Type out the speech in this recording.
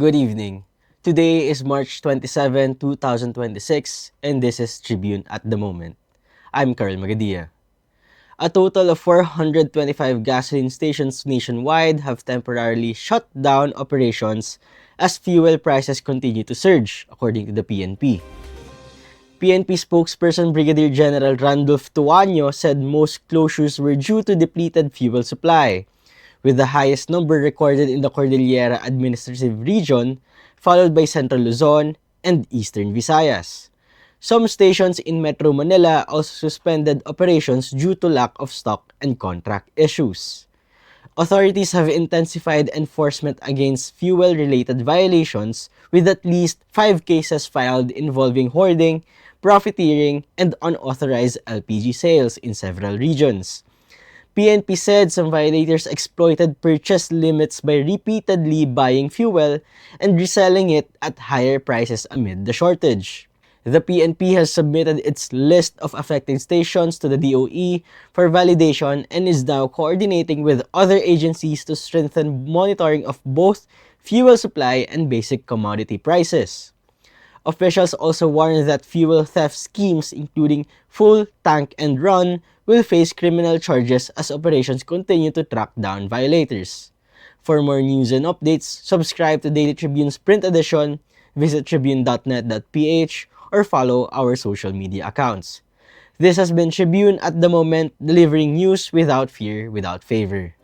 Good evening. Today is March 27, 2026, and this is Tribune at the Moment. I'm Carl Magadia. A total of 425 gasoline stations nationwide have temporarily shut down operations as fuel prices continue to surge, according to the PNP. PNP spokesperson Brigadier General Randolph Tuaño said most closures were due to depleted fuel supply, with the highest number recorded in the Cordillera Administrative Region, followed by Central Luzon and Eastern Visayas. Some stations in Metro Manila also suspended operations due to lack of stock and contract issues. Authorities have intensified enforcement against fuel-related violations, with at least 5 cases filed involving hoarding, profiteering, and unauthorized LPG sales in several regions. PNP said some violators exploited purchase limits by repeatedly buying fuel and reselling it at higher prices amid the shortage. The PNP has submitted its list of affected stations to the DOE for validation and is now coordinating with other agencies to strengthen monitoring of both fuel supply and basic commodity prices. Officials also warned that fuel theft schemes including full, tank, and run will face criminal charges as operations continue to track down violators. For more news and updates, subscribe to Daily Tribune's print edition, visit tribune.net.ph, or follow our social media accounts. This has been Tribune at the Moment, delivering news without fear, without favor.